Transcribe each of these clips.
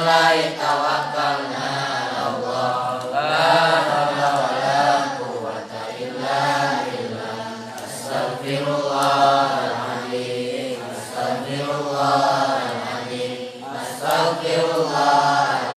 Bismillahi tawakkalna ala Allah. La haula wala quwwata illa billah. Astaghfirullahaladzim. Astaghfirullahaladzim. Astaghfirullah.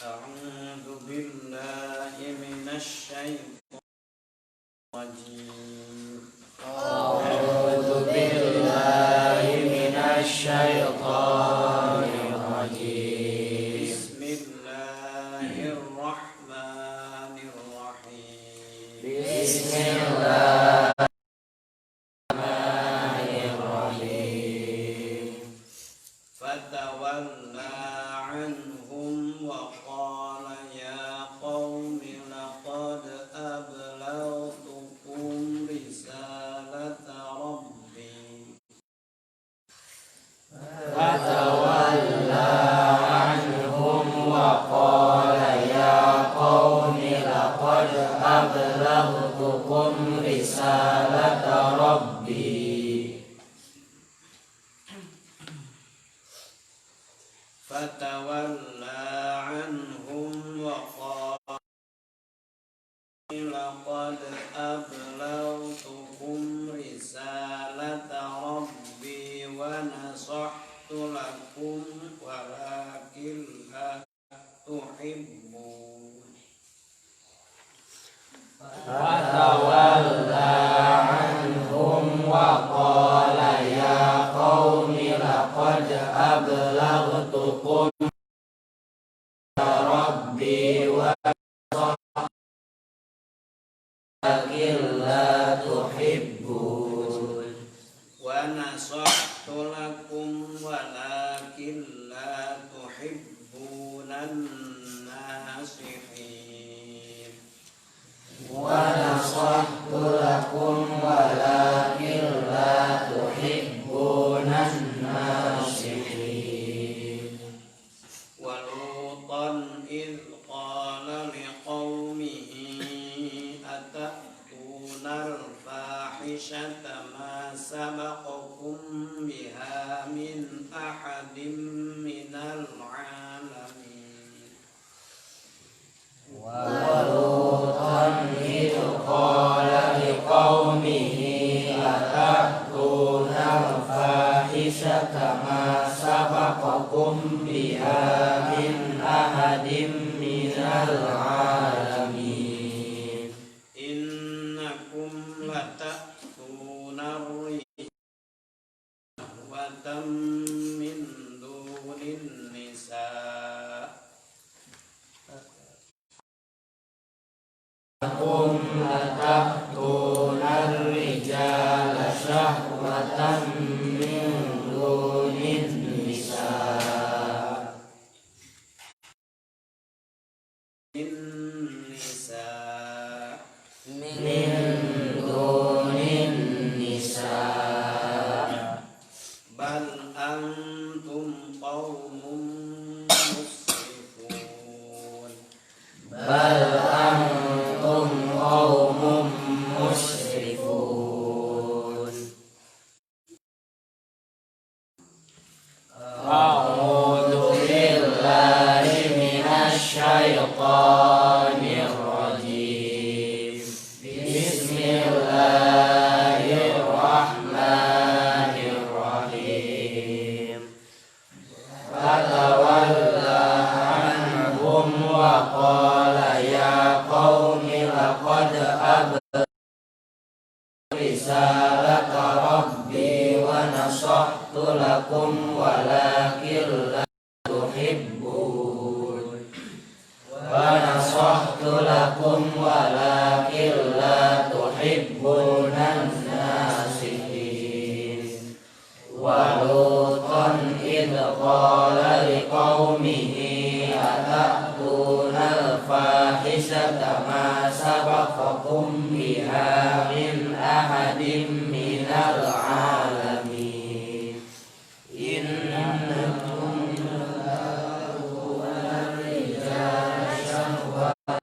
A'udzu billahi minasy syaithanir rajim. A'udzu billahi minasy syaithanir rajim. Bismillahirrahmanirrahim. Bismillahirrahmanirrahim. Fatawalla anhum wa qala ya qaumi laqad ablagtukum risalata rabbi. Fatawalla anhum wa qala ya qaumi laqad ablagtukum risalata rabbi. Fatawalla anhum wa qala laqad ablagtukum risalata rabbi wa nasahtu lakum walakin la tuhibbun. Fatawalla anhum wa qala ya qaumi laqad ablagtukum rabbi wa walakin la tuhibbun. Wa nasahtu lakum walakin la tuhibbunan nasihin. Wa nasahtu lakum walakin la tuhibbunan nasihin. Wa lutan idh qala liqaumihi atatuna al-fahishata ma sabaqakum biha min ahadin minal alamin. Wa lutan idh qala liqaumihi atatuna al-fahishata ma sabaqakum biha min ahadin minal alamin. Innakum latatuna ar-rijala min dunin nisa. Innakum latatuna ar-rijala syahwatan min dunin nisa. Min dunin nisa. A'udzu billahi minasy syaithanir rajim. Bismillahirrahmanirrahim. Fatawalla anhum wa qala ya qaumi laqad risalata rabbi wa nasahtu lakum walakin la tuhibbun wa nasahtu lakum walakin la tuhibbunan nasihin wa lutan idh qala liqaumihi atatuna al-fahishata ma sabaqakum biha min ahadin minal alamin innakum lata'tuna rijala syahwatan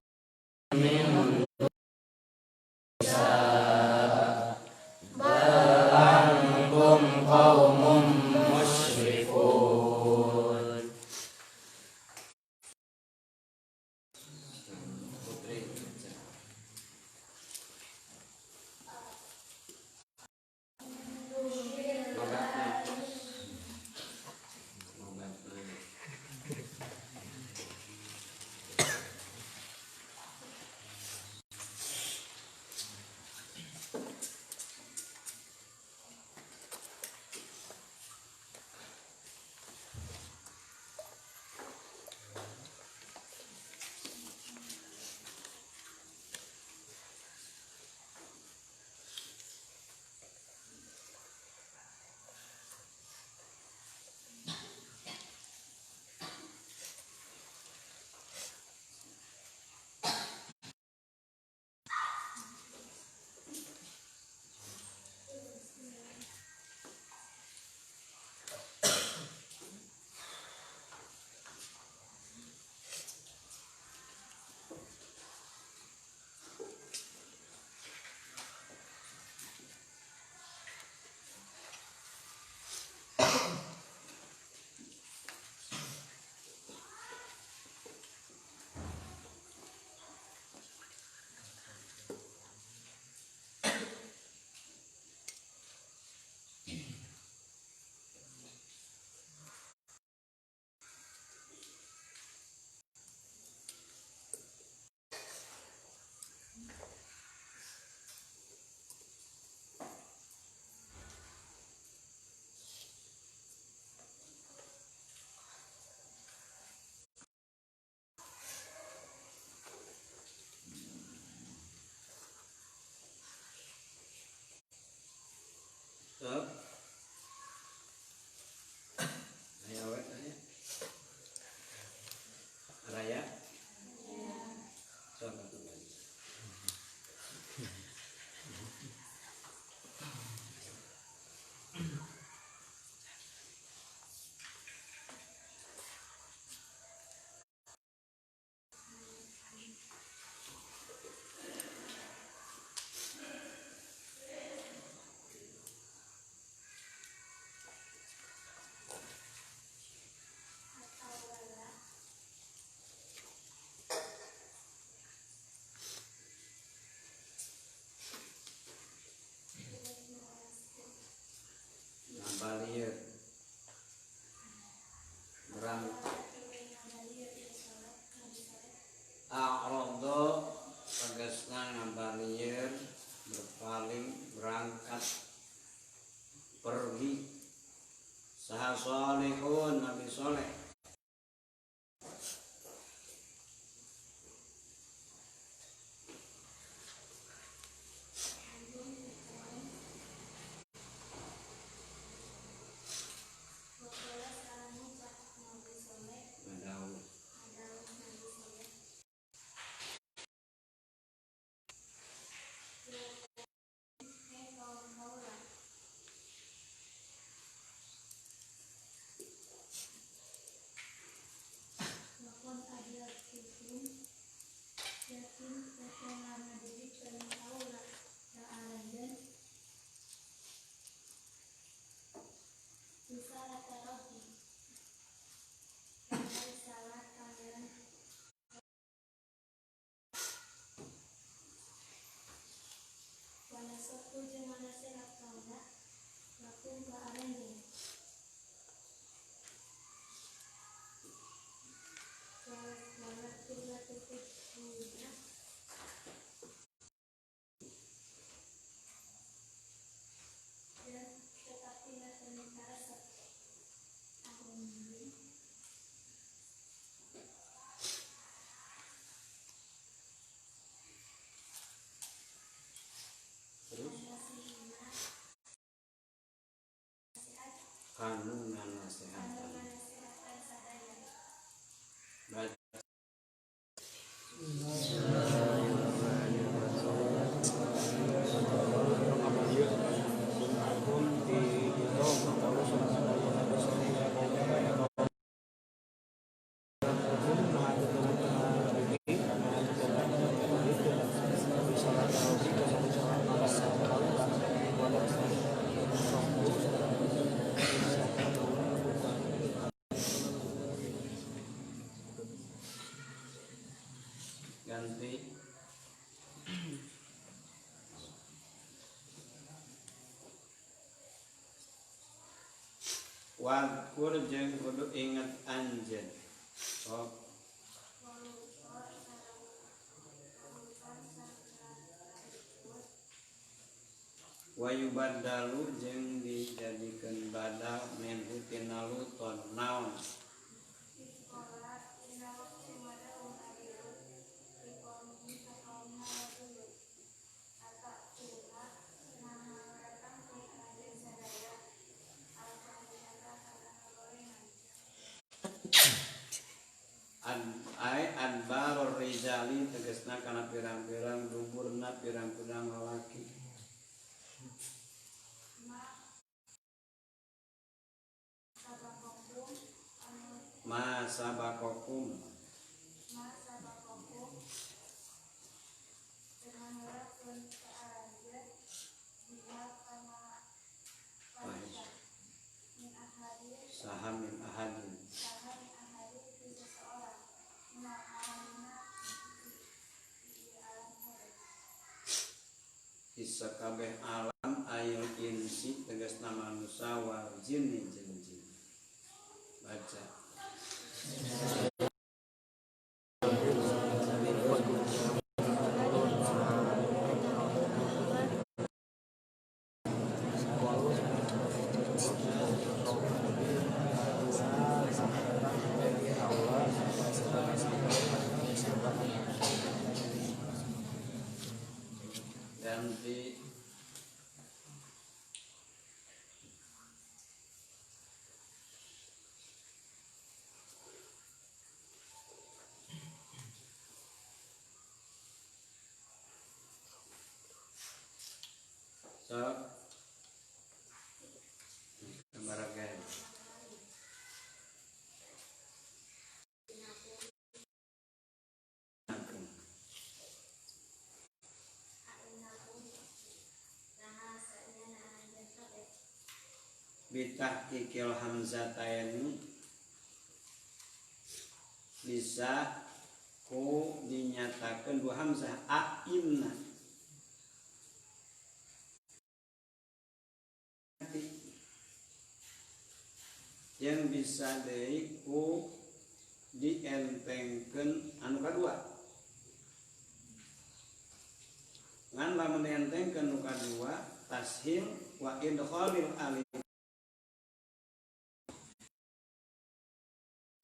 min nisa bal antum qaumun musyrikun. Balieur a'radha tegasna ngabalieur berpaling berangkat pergi saha salihun nabi soleh kanu nasihat. Baca. Ganti. Wadkur jeung kudu inget anjeun. Sok. Wayubadalu jeung dijadikeun badal minhu tina luton naon. Adbaror rijali tegasna kana pirang-pirang duburna pirang-pirang lalaki. Ma sabakokum saha min ahadin isa kabeh alam ayul insi tegasna manusia wal jinni jeung jin. Baca. Ganti. Sok. Kembarakan. Bitahqiqil hamzataini bisa ku dinyatakan dua hamzah a'inna yang bisa deui ku dientengkeun anu kadua. Ngan lamun dientengkeun nu kadua tashil wa idkhalil alif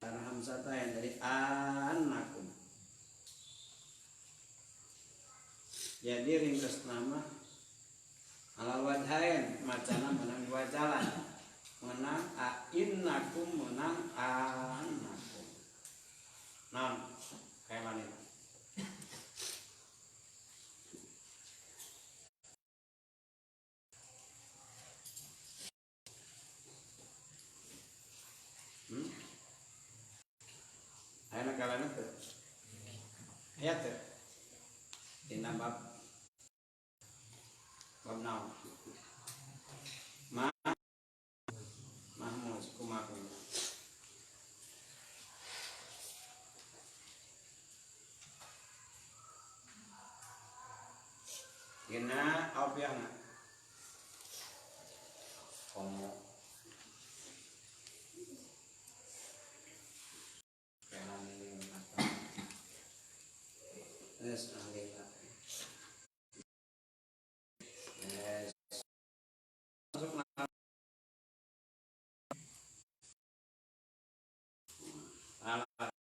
hamzatain dari anakum. Jadi ringkas nama ala wadhain macana menang dua jalan. Menang a'innakum menang anakum. Nah, kayak mana itu? Ayo kalana tuh. Ayat tuh. Dina bab naon? Mahmud kumaha. Dina obyangna. Komo. Yes, alhamdulillah. Yes. Talar.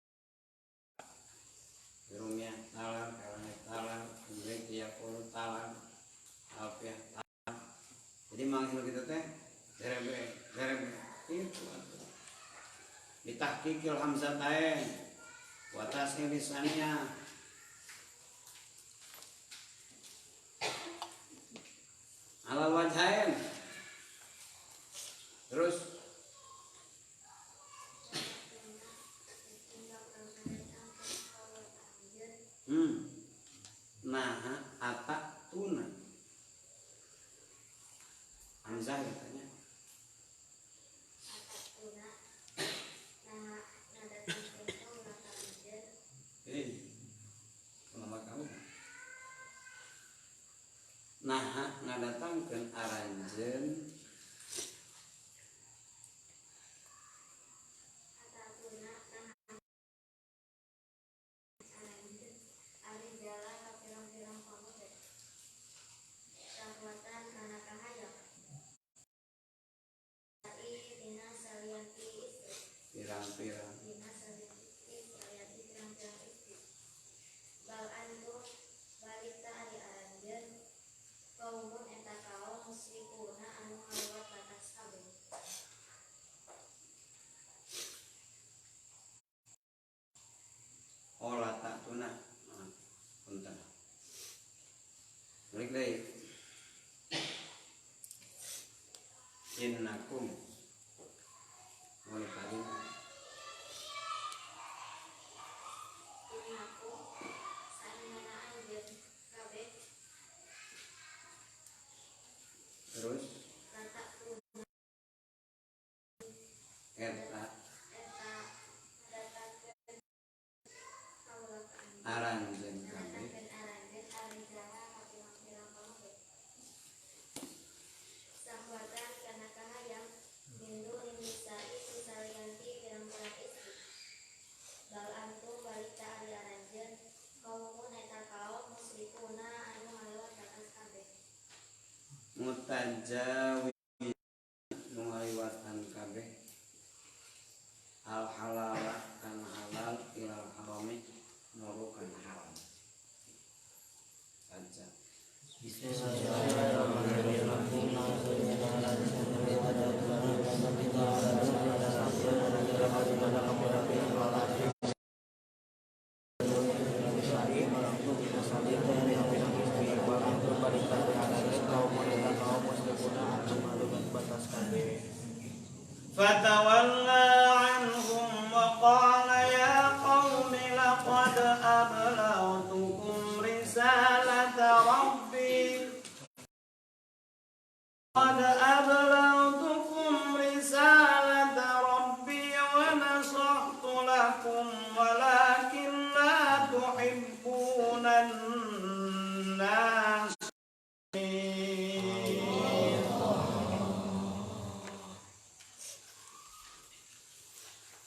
Birumnya talar, kalanya talar, kemudian dia pun talar, alfiah talar. Jadi manggil kita teh derebe bitahqiqil hamzatain wa tasghir lisaniyah. Alal wajhain. Terus nah atak tuna hamzah katanya nama kamu nah ngadatangkeun aranjeun pirang-pirang olah tak tuna punten balik deui innakum mulai kadina terus eta aranjeun kabeh mutajawi ngaliwatan kabeh al halal kan halal ilal harami nuju kan haram saja. Fatawalla anhum wa qala ya qaumi laqad ablagtukum risalata rabbi wa nasahtu lakum walakin la tuhibbunan nas.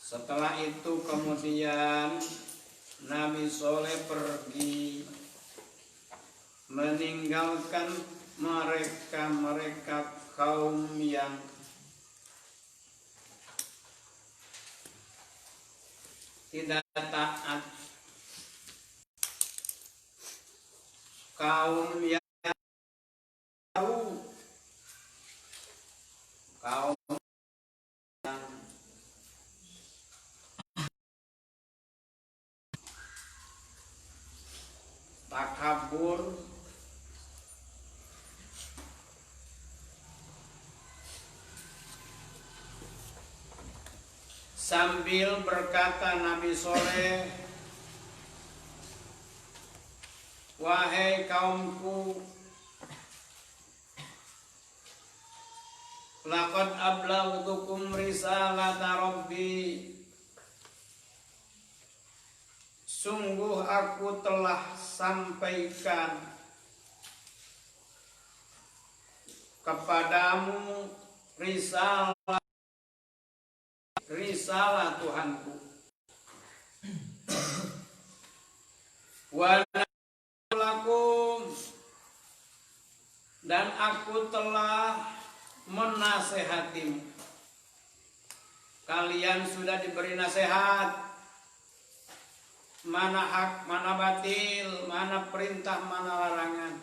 Setelah itu kemudian Nabi Soleh pergi meninggalkan mereka kaum yang tidak taat, kaum yang kaum yang takabur, sambil berkata Nabi Soleh, wahai kaumku, laqad ablaghtukum risalata rabbi, sungguh aku telah sampaikan kepadamu risalah Tuhanku. Wa lakum, dan aku telah menasehatimu. Kalian sudah diberi nasihat, mana hak, mana batil, mana perintah, mana larangan,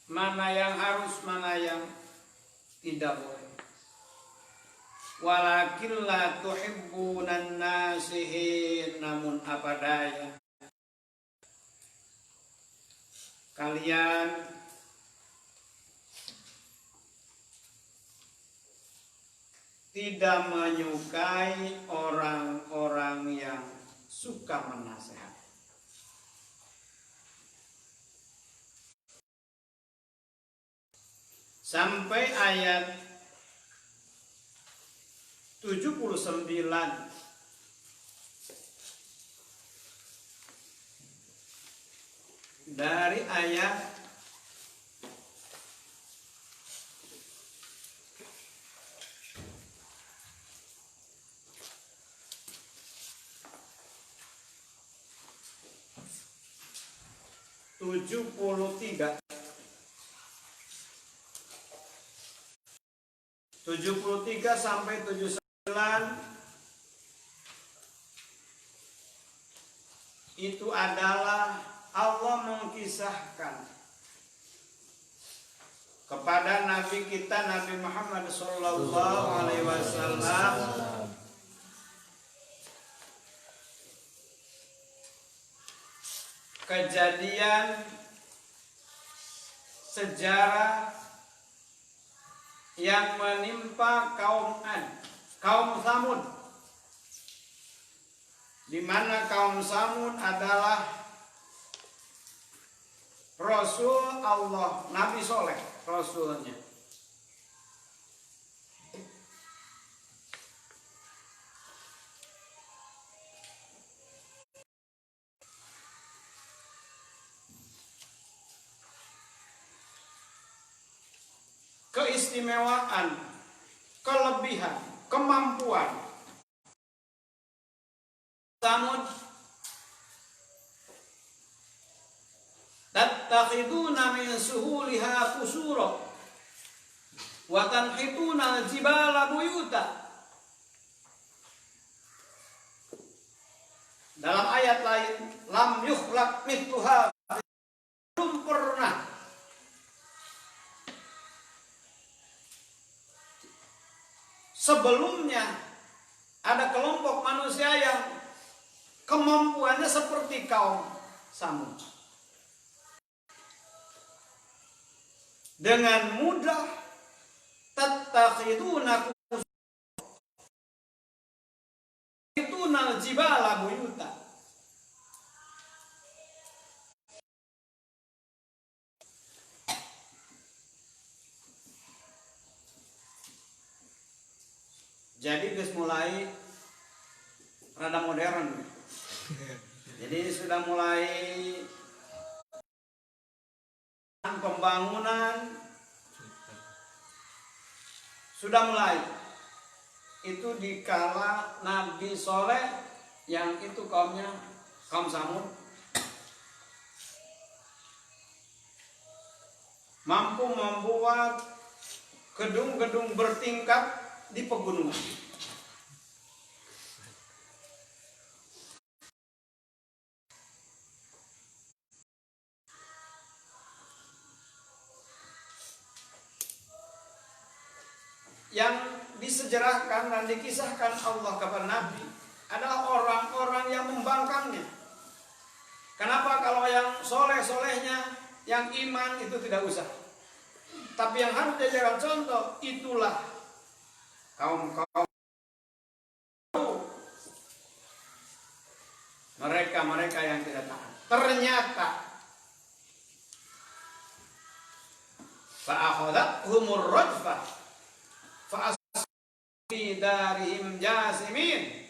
mana yang harus, mana yang tidak boleh. walakin la tuhibbunan nasihin, namun apa daya kalian tidak menyukai orang-orang yang suka menasihat. Sampai ayat 79 dari ayat 73 sampai 79 itu adalah Allah mengkisahkan kepada Nabi kita Nabi Muhammad sallallahu alaihi wasallam kejadian sejarah yang menimpa kaum Ad, kaum Samud, di mana kaum Samud adalah Rasul Allah, Nabi Soleh, Rasulnya. Keistimewaan, kelebihan, kemampuan Samud, tattakhiduna min suhuliha qusura wa tanhituna al-jibala buyuta. Dalam ayat lain, lam yukhlaq mithluha, belum pernah sebelumnya ada kelompok manusia yang kemampuannya seperti kaum Samud. Dengan mudah tattakhiduna jibala buyuta. Jadi guys mulai rada modern. Jadi sudah mulai pembangunan sudah mulai. Itu di kala Nabi Soleh yang itu kaumnya kaum Samud mampu membuat gedung-gedung bertingkat di pegunungan. Yang disejarahkan dan dikisahkan Allah kepada Nabi adalah orang-orang yang membangkangnya. Kenapa kalau yang soleh-solehnya, yang iman itu tidak usah. Tapi yang harus dijadikan contoh itulah kaum-kaum mereka yang tidak taat. Ternyata fa'akhadhathumur rajfah fa'asbahu fi darihim jasimin.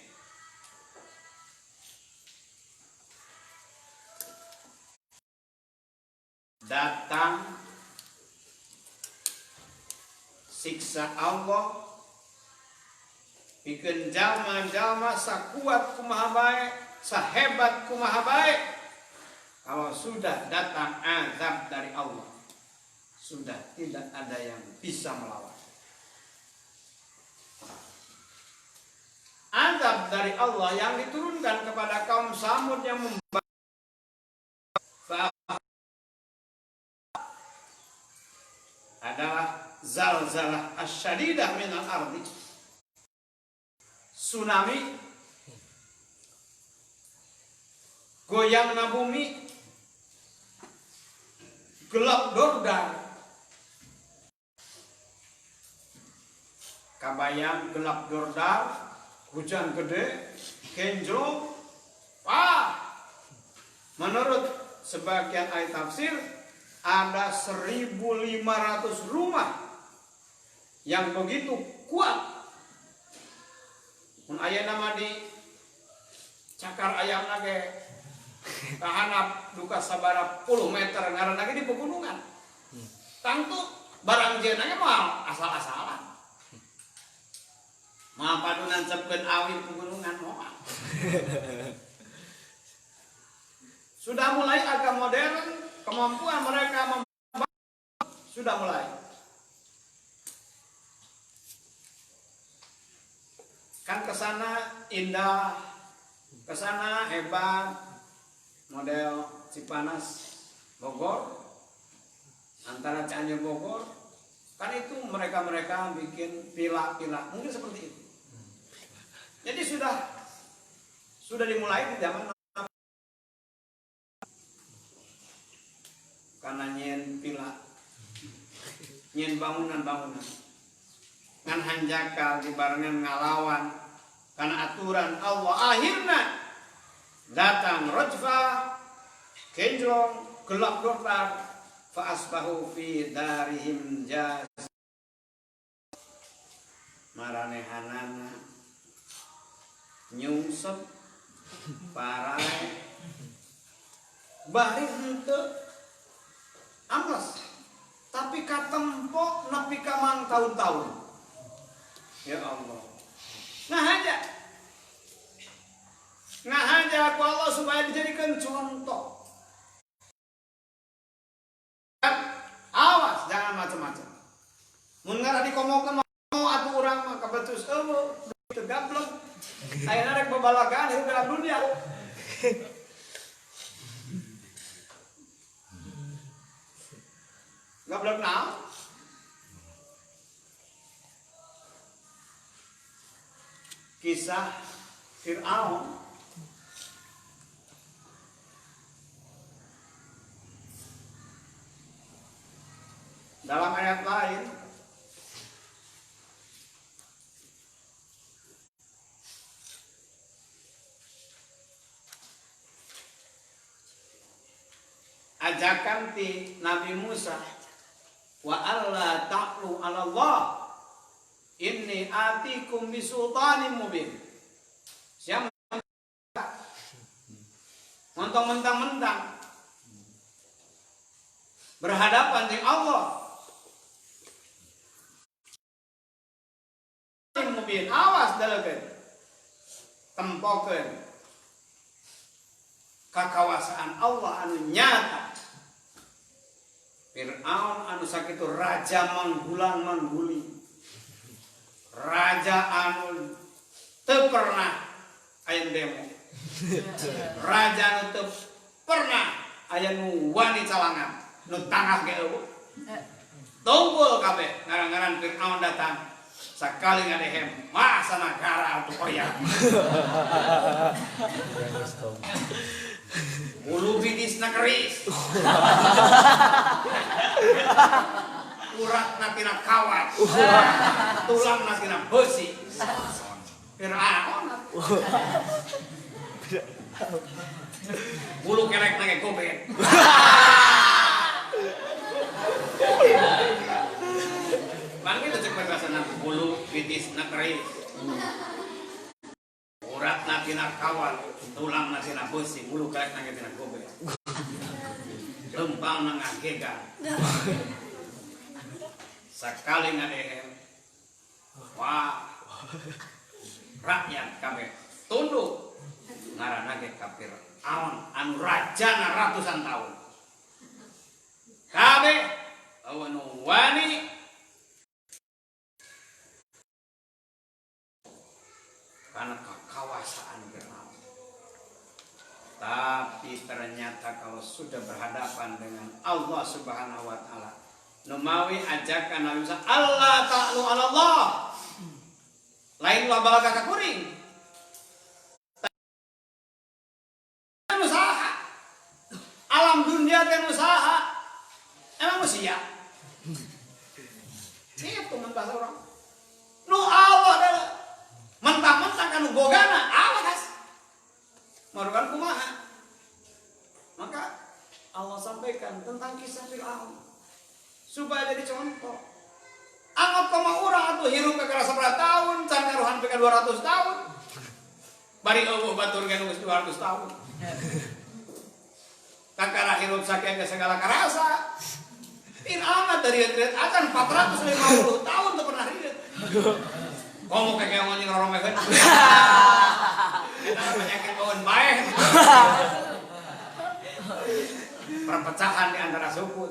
Datang siksa Allah bikin jalma-jalma sakuat kumaha baik, sahebat kumaha baik. Kalau sudah datang azab dari Allah, sudah tidak ada yang bisa melawan. Azab dari Allah yang diturunkan kepada kaum Samud yang adalah zalzalah asyadidah minal ardi, tsunami, goyangna bumi, gelap dordar. Kabayang gelap dordar, hujan gede, kenjrong, menurut sebagian ahli tafsir ada 1.500 rumah yang begitu kuat. Mun aya nama di cakar ayam nage tahanap duka sabara puluh meter ngaran lagi di pegunungan. Tangtu barang jenanya mau asal-asalan. Mau padunan cepkeun awi pegunungan moal. Sudah mulai agak modern, kemampuan mereka sudah mulai. Kan kesana indah, kesana hebat, model Cipanas Bogor, antara Cianjur Bogor, kan itu mereka bikin pila-pila, mungkin seperti itu. Jadi sudah dimulai di zaman karena nyen pila, nyen bangunan-bangunan, ngan hanjakal dibarengan ngalawan karena aturan Allah. Akhirnya datang rajfa, kenjrong, gelap dordar, fa asbahu fi darihim jas. Maranehanana nyungsep parai bari henteu amplas, tapi katempo nepi ka mang tahun-tahun. Ya Allah. Ngahaja ku Allah supaya dijadikan contoh. Awas jangan macam-macam. Mun ngara dikomokeun mau atuh urang mah kabetus eueuh teu gablek. Ayeuna rek babalagaan hirup dalam dunia. Gablek naon? Kisah Fir'aun dalam ayat lain ajakan ti Nabi Musa, wa alla ta'lu 'ala Allah inni atikum bisultanin mubin. Siapa mentang-mentang berhadapan dengan Allah, mubin, awas dalekeun tempokeun kakawasaan Allah anu nyata. Fir'aun anu sakitu raja manggulang-mangguli, raja anu teu pernah aya demo, raja anu teu pernah aya nu wani calangan, nu tangah ge eueuh. Tumpul kabeh ngaran-ngaran Fir'aun datang. Sakali ngadehem masa negara atuh koyak. Bulu bidisna keris. Uratna tina kawat. Tulangna tina besi. Fir'aun. Bulu kelekna ge gobet. Bang kita cek bahasana bulu bidisna keris. Uratna tina kawat, tulangna tina besi, bulu kelekna ge tina gobet. Lempangna ngagegan. Sakali ngadehem. Wah. Rakyat kabeh tunduk. Ngaranna ge ka Fir'aun anu rajana ratusan tahun. Kabeh anu wani karena kekawasaan Fir'aun. Tapi ternyata kalau sudah berhadapan dengan Allah Subhanahu wa taala, numawi ajakan Nabi Musa, Allah ta'lu 'ala Allah. Lain ulah balaga ka kuring. anu bogana awas marukan kumaha. Maka Allah sampaikan tentang kisah Fir'aun supaya jadi contoh. Anggap kama urang atuh hirup ke kerasa berapa tahun, can karuhan ke 200 tahun. Bari eueuh batur ge 200 tahun. Kakara hirup sakieu ke segala karasa. Fir'aun dari acan 450 tahun teu pernah hirup. Komo kayak ngomongin roromekeun. Kita penyakit bawaan baik. Perpecahan di antara suku.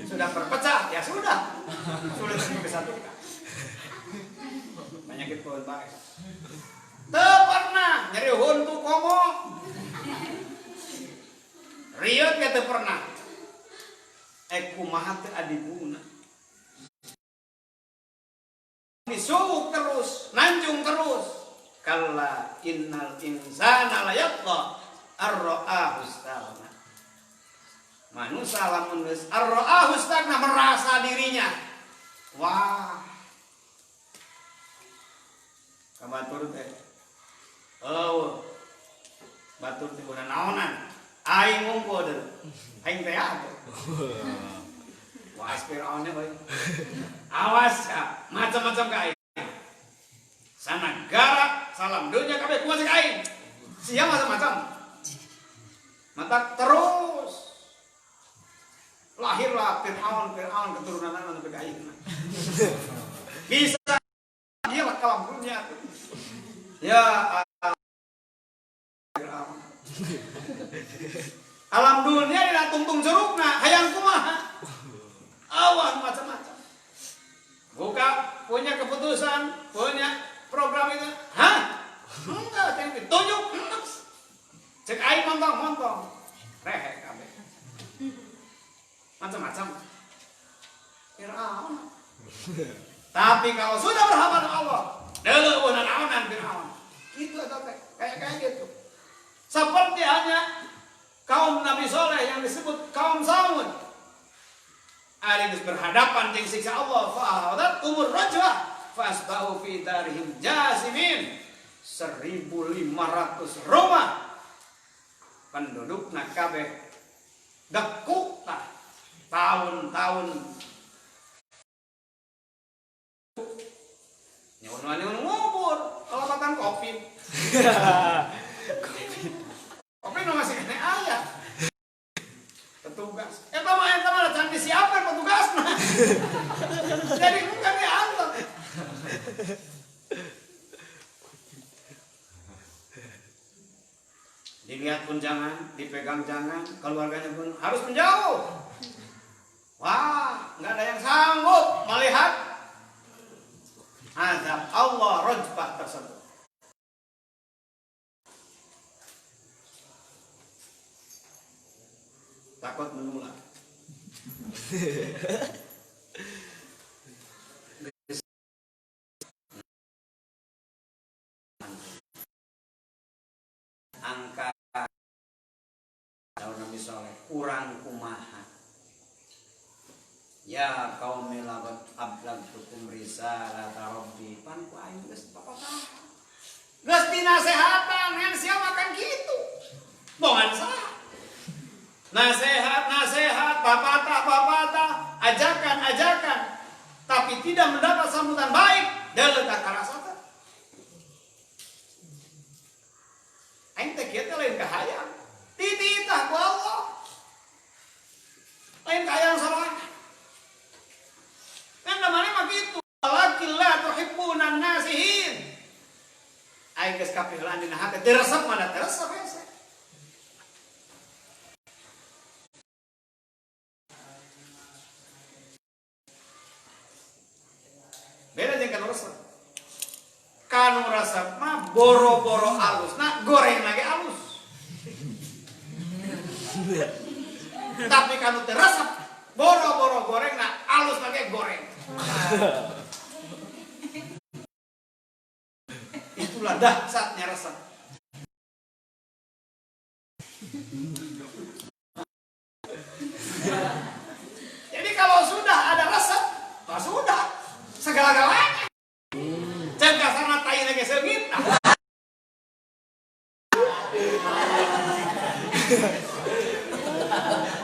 Sudah berpecah, ya sudah. Sudah disatukan. Penyakit bawaan baik. Teu pernah nyeri huntu komo. Riot ya teu pernah. Kumaha teu adibuna. Disuuk terus, nanjung terus. Kalla innal insana layatgha ar-ra'ahu istaghna. Manusia lamun geus ar-ra'ahu istaghna merasa dirinya. Wah. Kabatur teh. Oh. Batur teh bukan naonan. Aing ngumpul deh. Aing teh atuh. Wah, Fir'aunnya baik. Awas ya, macam-macam ka aing. Sana gara, salam dunya kabeh kumaha ka aing. Sia macam-macam. Mata terus. Lahirlah Fir'aun keturunan anu ka aing. Bisa dia lah kalam dunya. Ya Fir'aun. Alam dunia dina tungtung jerukna hayang kumaha. Awan macam-macam. Buka punya keputusan, punya program itu. Hah? Enggak, teh tunjuk. Cek aing montong. Rehe kabeh. Macam-macam. Fir'aun. Tapi kalau sudah berhadapan dengan Allah, deuleuh naonan Fir'aun. Itu atau kayak gitu. Seperti hanya kaum Nabi Soleh yang disebut kaum Samud. Ari geus berhadapan jeung siksa Allah fa umur rajwa fasbahu fi darihim jasimin. 1.500 rumah pendudukna kabeh dekuk tah tahun-tahun nyawan ngubur kelapatan Covid. Covid nu masih kene aya. Petugas. Eta mah can disiapkan petugasna. Jadi bukan dianggap. Dilihat pun jangan, dipegang jangan, keluarganya pun harus menjauh. Wah, nggak ada yang sanggup melihat azab Allah rajfah tersebut. Takut menular. Angka Nabi Soleh kurang kumaha. Ya kaum melabat ablagtukum risalata rabbi pan ku aing geus papatah. Geus dinasehatan ngan sia makan kitu. Bongan saha? Nasihat, papatah, ajakan, tapi tidak mendapat sambutan baik, deuleuh ka karasatan. Aing teh kieu teh lain kahayang. Tititah ku Allah. Lain kahayang salah. Kan namanya mah kitu. Walakin la tuhibbunan nasihin. Aing geus kapiheulaan dina hate diresep mana teresep hese. Beda jeung kanu resep. Kanu resep mah boro-boro alus, nah goreng lagi alus. Tapi kanu teh resep, boro-boro goreng nah alus lagi goreng. Itulah dahsyatnya resep.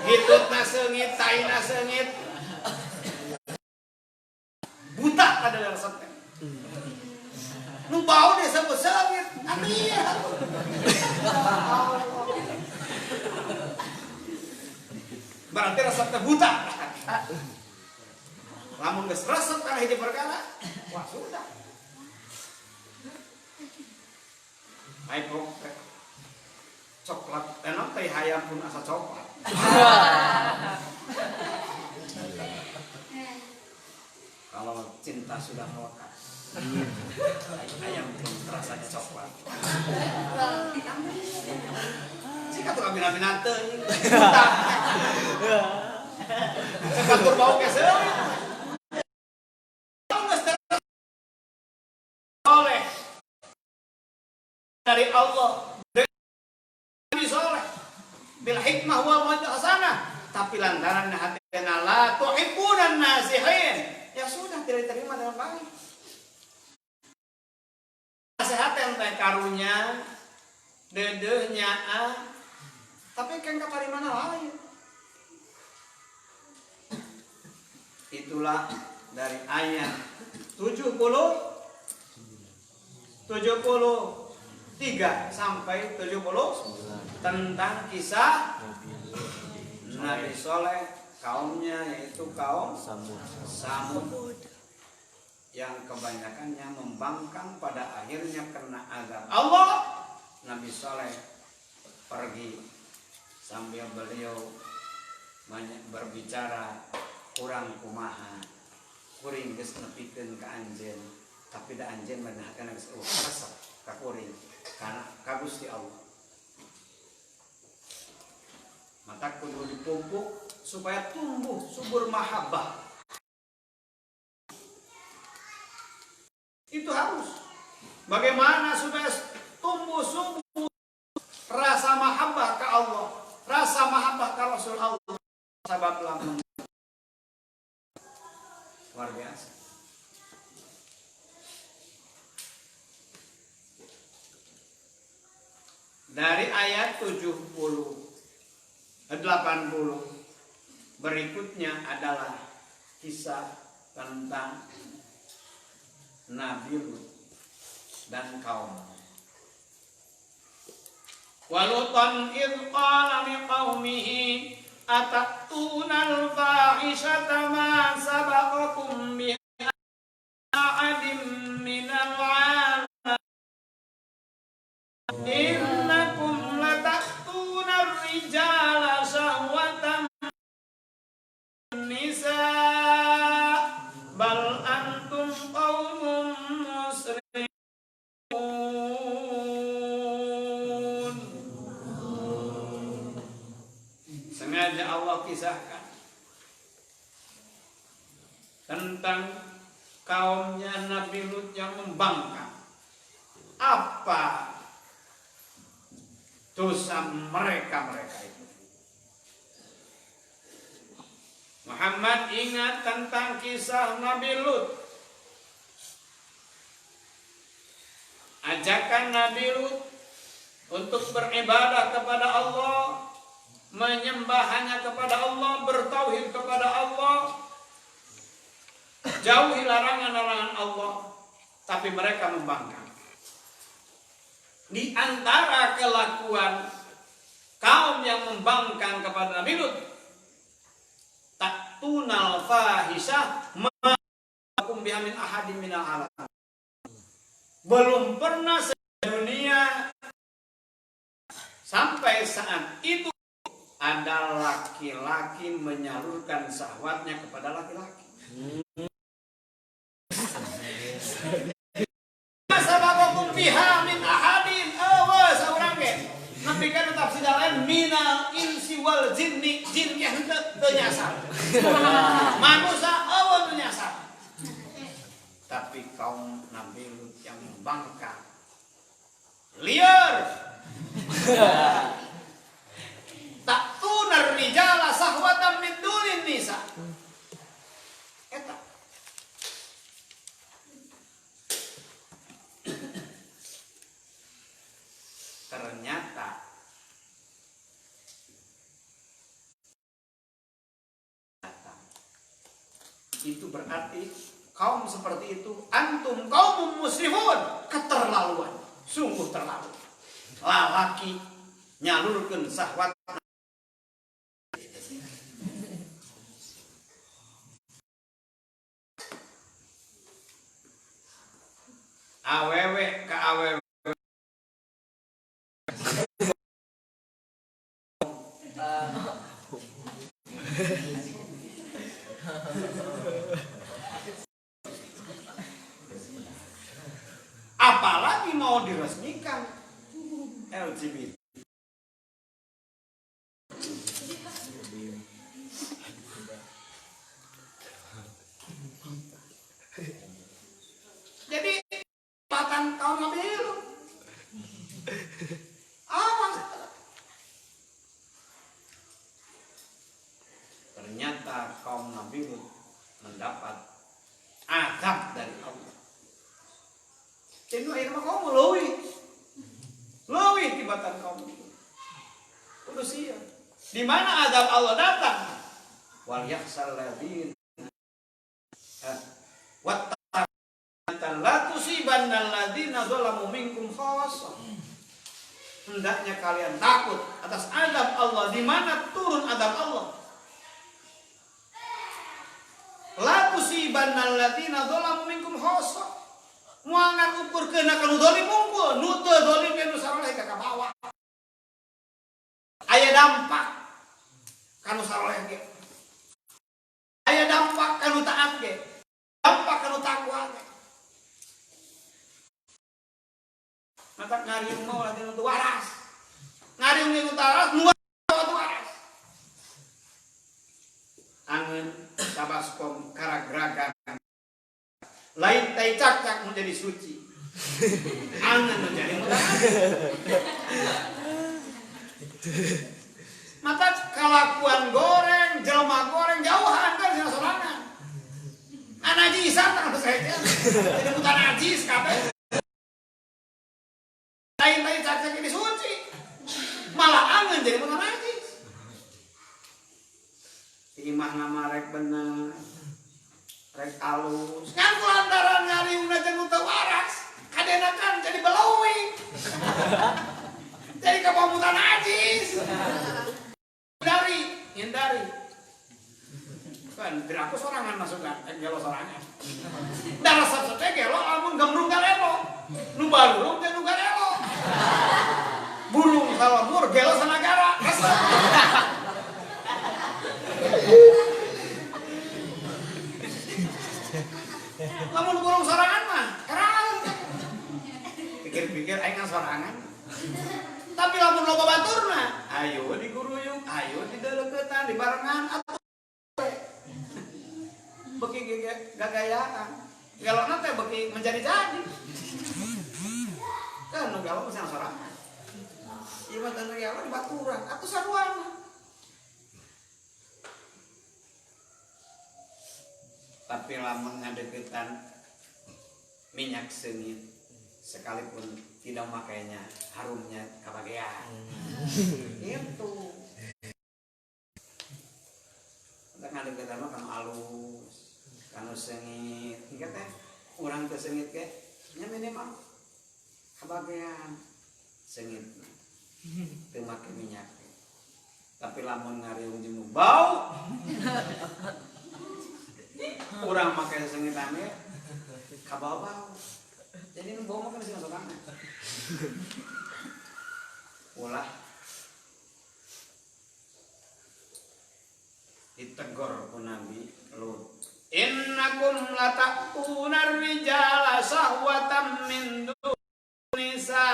hitutna seungit, taina seungit. Buta adalah resepnya. Nu bau deh seungit, iya. Berarti resepnya buta. Lamun geus resep kana hiji perkara, wah sudah. Ai coklat, enak teh hayam pun asa coklat. Kalau cinta sudah melekat, ayam pun rasanya coklat. Jika tuh abina-abina teh, sekatur bau kesel. Oleh dari Allah, dari soleh, bil hikmah wal mau'izah hasanah. Tapi lantaran hatinya la tuhibbunan nasihin, ya sudah tidak diterima dengan baik. Nasihat yang teh karunya, dedehnya tapi kan kapari mana lain. Itulah dari ayat 73 sampai 70 tentang kisah Nabi Soleh kaumnya, yaitu kaum Samud yang kebanyakannya membangkang pada akhirnya kena azab Allah. Nabi Soleh pergi sambil beliau berbicara, kurang kumaha kuring geus nepikeun ka anjeun, tapi da anjeun menahkeun geus resep ka kuring karena ka Gusti Allah. Mata kudu dipupuk supaya tumbuh subur mahabbah. Itu harus. Bagaimana supaya tumbuh subur rasa mahabbah ke Allah, rasa mahabbah ke Rasul Allah. Sabab lamun luar biasa. Dari ayat 80 berikutnya adalah kisah tentang Nabi Lut dan kaum. Walutan idh qala liqaumihi atattunal fahishata ma sabaqakum biha ahadim minal alamin innakum latattunar rijala syahwatan nisa bal antum qaumun musrimun. Sengaja Allah kisahkan tentang kaumnya Nabi Lut yang membangkang. Apa dosa mereka itu? Muhammad ingat tentang kisah Nabi Lut. Ajakan Nabi Lut untuk beribadah kepada Allah, menyembah hanya kepada Allah, bertauhid kepada Allah, jauhi larangan-larangan Allah, tapi mereka membangkang. Di antara kelakuan kaum yang membangkang kepada Nabi Lut, taktunal fahisah ma'akum biha min ahadin minal alamin. Belum pernah sedunia sampai saat itu ada laki-laki menyalurkan syahwatnya kepada laki-laki. Sababakum biha min ahadin, awas urang ge. Nepi kana tafsir lain minal insi wal jinni, jin ge henteu teu nyasar. Manusia eueuh teu nyasar. Tapi kaum Nabi Lut yang membangkang liar. Taktunar rijala sahwatan min dunin nisa. Eta. Ternyata itu berarti kaum seperti itu antum kaum musrifun, keterlaluan, sungguh terlalu. Lalaki nyalurkeun syahwat awewe ka awewe. Apalagi mau diresmikan LGBT. Jadi patan kaum Nabi itu awas. Ternyata kaum Nabi mendapat azab dari Allah. Jadi akhirnya kaum lebih tibatan kaum itu. Udah siap. Di mana azab Allah datang? Wal yakhsal ladzina wattaqan la tusibanna alladzina zalamu minkum khawassah. Hendaknya kalian takut atas azab Allah. Di mana turun azab Allah? La tusibanna alladzina zalamu minkum khawassah. Muangan ukur kena kanu dolim mungkul, nu teu dolim ge nu saroleh ka bawah. Aya dampak kanu saroleh ge. Aya dampak kanu taat ge. Dampak kanu takwa ge. Mata ngariung mah lagi nu waras. Ngariung nu waras, nu waras. Angeun sabaskom karagragan. Lain tai cak-cak menjadi suci. Angan menjadi mudah. Mata kelakuan goreng, jelma goreng jauhan kan sina sorangan. Anajisan kan saja. Jadi bukan najis kabeh. Lain tai cak-cak jadi suci. Malah angan jadi bukan najis. Imah nama rek bener. Rek alus kan lantaran ngariungna jeung teu waras kadena kan jadi beleuwing jadi kepamutan najis hindari kan biraku sorangan masukkan gelo sorangan da resep teh gelo lamun gembrung galelo nu balurung teh nu galelo bulung salamur gelo sanagara resep. Lamun burung sorangan mah, heran. Pikir-pikir aing sorangan. Tapi lamun loba baturna, ayo diguruyung, ayo dideleuketan, dibarengan atuh. Beki gagayaan. Galona teh beki menjadi-jadi. Kan nu galau mah sorangan. Ieu mah teh galau di baturan, atuh saduana. Tapi lamun ngadeukeutan minyak sengit sekalipun tidak makainya harumnya kabagean. Itu. Untuk ngadeukeutan mah kanu alus, kanu sengit. Ingat teh urang teh sengit ge nya minimal kabagean sengit. Teu make minyak. Tapi lamun ngariung jeung bau urang make sengitan ge kabawa. Jadi nu bau mah kan sing sorangan. Ulah ditegor ku Nabi Lut. Innakum lataqtunar rijala sahwatan min dunisa.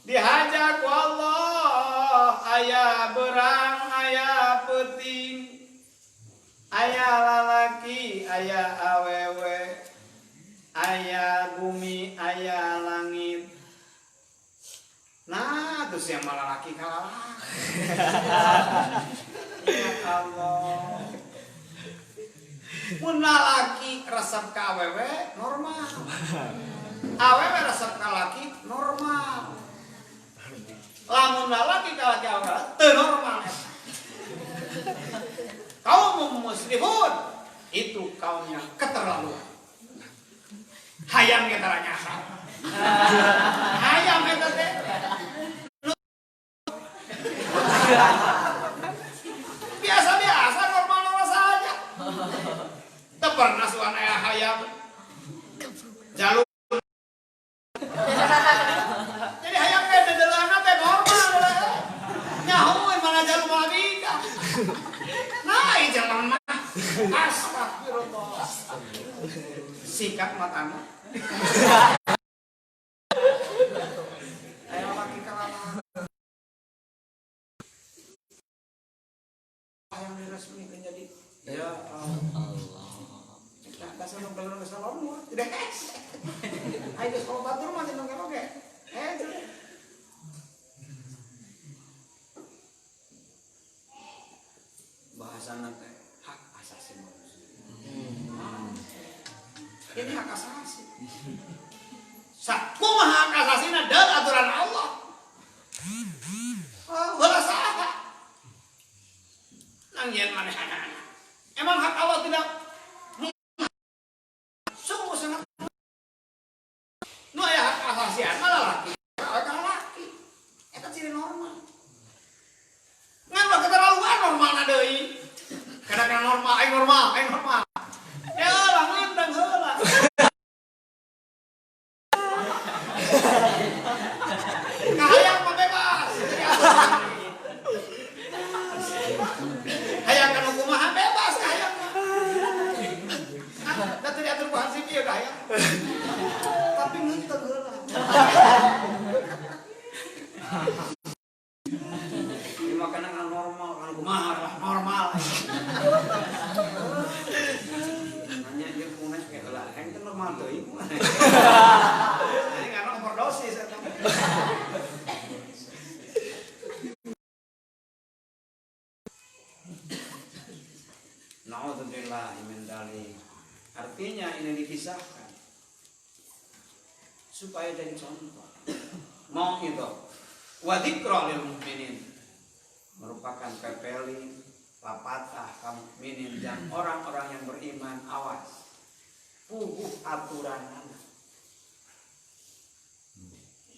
Dihajar ku Allah aya berang aya peuting. Aya lalaki, aya awewe, aya bumi, aya langit. Nah, terus yang malah laki kalah. Ya Allah. Mun lalaki resep ka awewe normal. Awewe resep ka laki normal. Lamun lalaki ka laki awewe teu normal. Kaum muslim muslimun itu kaum yang keterlaluan. Hayam kita nyasar. Hayam kita teh. Biasa-biasa normal-normal saja. Tak pernah suan ayah hayam. Jalur. Jadi hayam kita delana teh normal. Nyaho mana jalur mabida. Nah, jalan mah. Astagfirullah. Sikat matanya. Ayo lagi kalah. Yang diresmikan jadi ya Allah. Kita senang belum salam tidak. Ayo kalau batur mah tidak oke. Bahasa nanti hak asasi manusia. Ini hak asasi. Sakumaha hak asasi adalah aturan Allah. Bahasa hak. Nanggian mana anak-anak. Emang hak Allah tidak sungguh sangat. No ya hak asasi malah laki. Kalau laki, itu ciri normal. Ngan keterlaluan normal nadei. Kadang-kadang normal, aing normal. Ya lah ngandang heula. Kahayang mah bebas. Hayang kana kumaha bebas kahayang mah. Da teu diatur ku hansip ieu kahayang. Tapi ngeunteng heula. Ini makanan normal, kan kumaha lah normal. Nanya dia kumaha kayak heula, yang teu normal teuing. Ini karena overdosis eta. Na'udzubillah min dzalik. Artinya ini dikisahkan supaya jadi contoh. Mau itu wa dzikra lil mukminin merupakan pepeli papatah kaum mukminin dan orang-orang yang beriman. Awas puguh aturan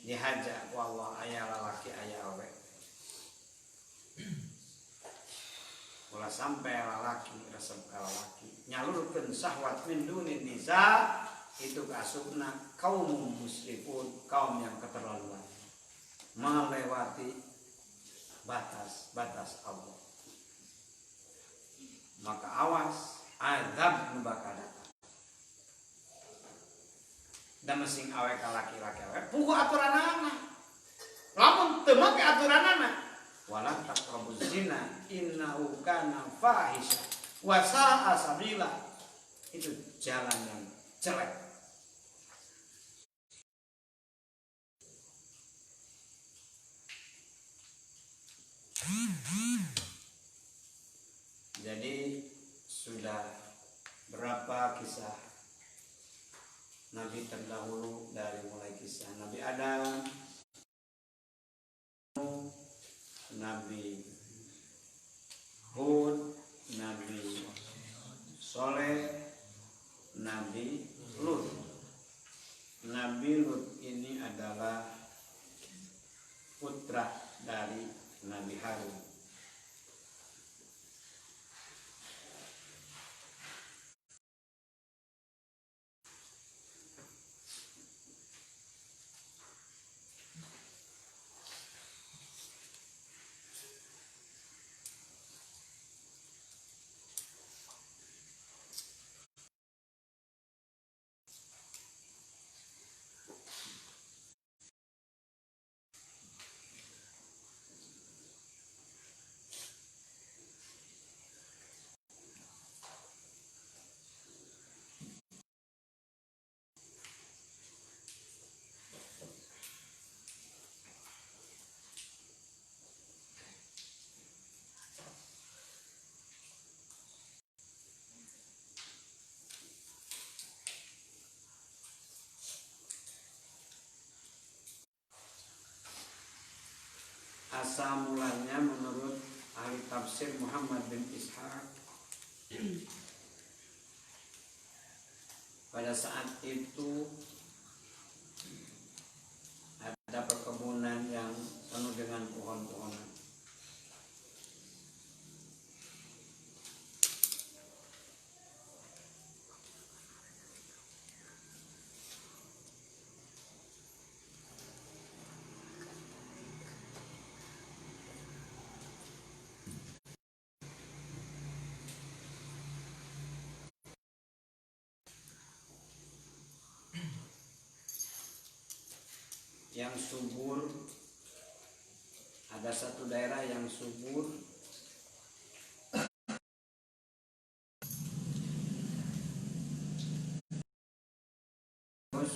dihaja ku Allah aya lalaki aya awe. Ulah sampai lalaki resep ka lalaki nyalurkeun syahwat min dunin nisa itu kasupna kaum muslimun, kaum yang keterlaluan melewati batas-batas Allah. Maka awas azab nu bakal datang. Da mesing awe ka laki-laki awe puguh aturanana. Lamun teu make aturanana wala taqrabuz zina innahu kana fahisha wa sa'a sabila. Itu jalan yang jelek. Jadi sudah berapa kisah Nabi terdahulu dari mulai kisah Nabi Adam, Nabi Hud, Nabi Soleh, Nabi Lut. Nabi Lut ini adalah putra dari Nabi Harun. Asal mulanya menurut ahli tafsir Muhammad bin Ishaq Pada saat itu ada perkebunan yang penuh dengan pohon-pohonan. Yang subur, ada satu daerah yang subur, terus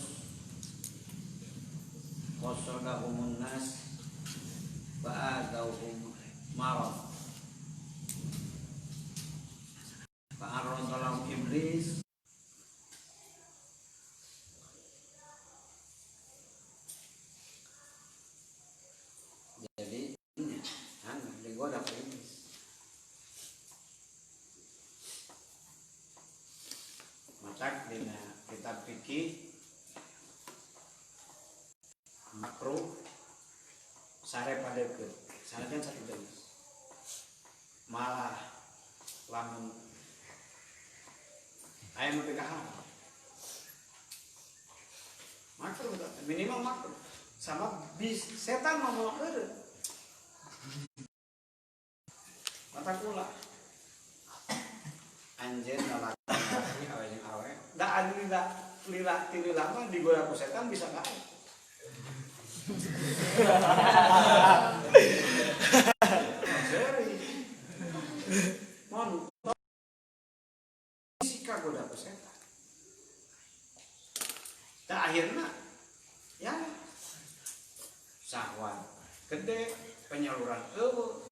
qasadahumun nas fa'adauhum marad fa'arradalahum iblis jadi digoda ke iblis. Matak dina kitab fikih makruh sare pada ke sanajan satu jenis malah lamun ayam PKH makruh minimal makruh sama bis setan mau ngeureun mata kula anjeun lalaki awe jeung awe da anu lila mah digoda ku setan bisa kae. Mon sika goda ku setan. Da akhirna ya syahwat gede penyaluran eueuh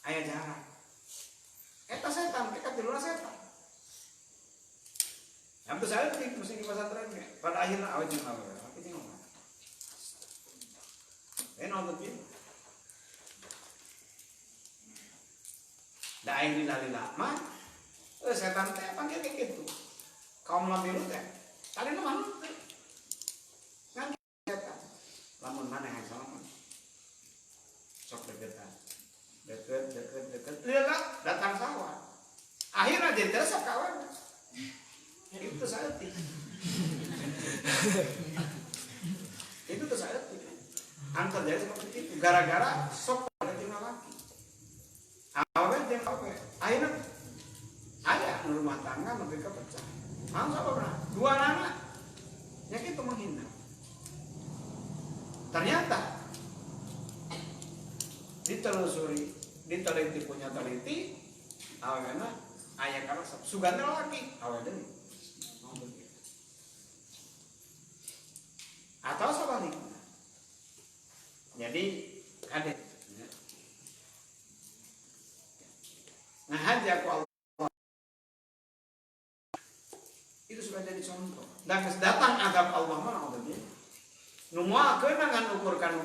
aya jarak. Eta setan, kita tiluna setan. Hampir saya mesti di pesantren ge. Pada akhirnya awet jeung awe. Tapi teh ngomong. Nonton film. Da aing lila mah setan teh panggil kayak gitu. Kaum lamilu teh. Kali nu manut teh. Ngan setan. Lamun maneh yang salah. Sok deketan. Deket. Lila datang sawah. Akhirnya jadi terasa kawan. Itu saeutik. Itu tuh saeutik. Angkat dari seperti itu gara-gara sok pada tinggal laki. Awet jeung awe. Akhirnya aya rumah tangga mereka pecah. Mangsa pernah dua anak yang itu menghina. Ternyata ditelusuri, diteliti punya teliti, awalnya ayah karena suganda laki, awalnya atau sebaliknya. Jadi ada. Nah haji aku Allah itu sudah jadi contoh. Dan datang azab Allah mana Allah numua kena kan ukurkan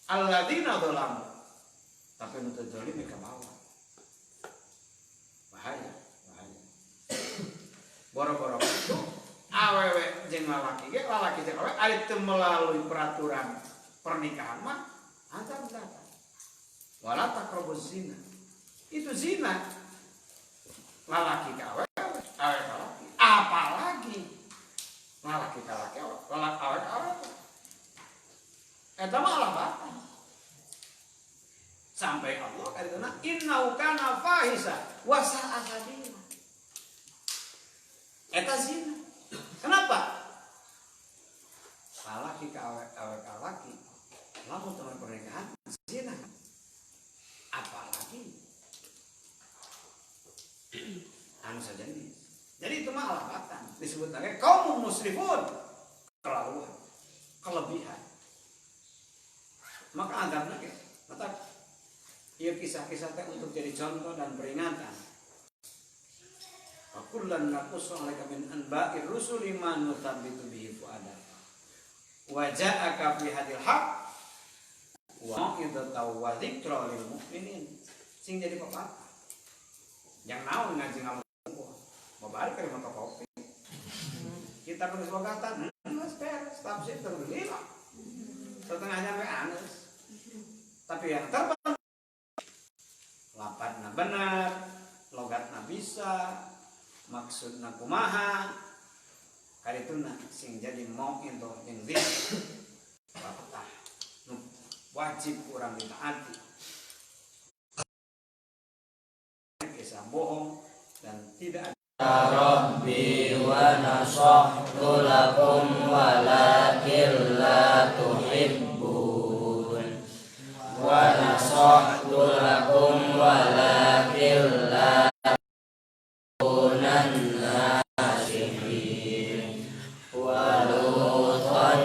alladzina dzalamu. Tapi nuntut zalim ke bawah. Bahaya. Boro-boro itu awewe jeung lalaki ge lalaki jeung awewe ari teu melalui peraturan pernikahan mah azab datang. Wala taqrabuz zina. Itu zina. Lalaki ka awewe, awewe ka lalaki. Apalagi lalaki ka lalaki, awewe ka awewe. Eta mah alabatan. Sampai Allah kadina innahu kana fahisha wa sa'a sabila. Eta zina. Kenapa? Lalaki ka awewe ka lalaki. Lamun teman pernikahan zina. Apalagi anu sajenis. Jadi itu mah alabatan. Disebut lagi kaum musrifun. Keterlaluan, kelebihan. Maka azabna ge. Mata ieu kisah-kisah teh untuk jadi contoh dan peringatan. Wa kullan naqussu 'alaika min anba'ir rusuli ma nuthabbitu bihi fu'ada. Wa ja'aka fi hadil haqq wa mau'izatan wa dzikra lil mu'minin. Sing jadi pepatah. Yang naon ngaji ngamu balik ke mata kopi. Kita nulis logatan, beres, tafsir tergila. Setengah nyampe anes. Tapi yang terpenting lapatna benar, logatna bisa, maksudna kumaha. Karituna sing jadi mau itu yang zikir. Lapatah wajib kurang ditaati. Kisah bohong dan tidak ada. Rabbi wa nasahtu lakum walakin la tuhibbun wa nasahtu lakum walakin la tuhibbun nasihin wa lutan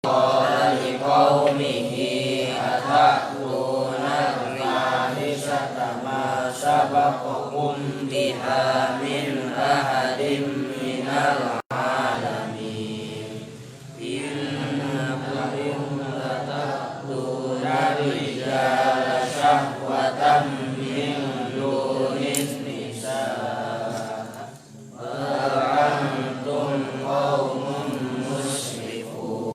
qala liqaumihi ata'tuna ar-risalata ma sabaqakum biha min ahadin minal alamin innakum lata'tuna rijala syahwatan min dunis nisa bal antum qaumun musrifun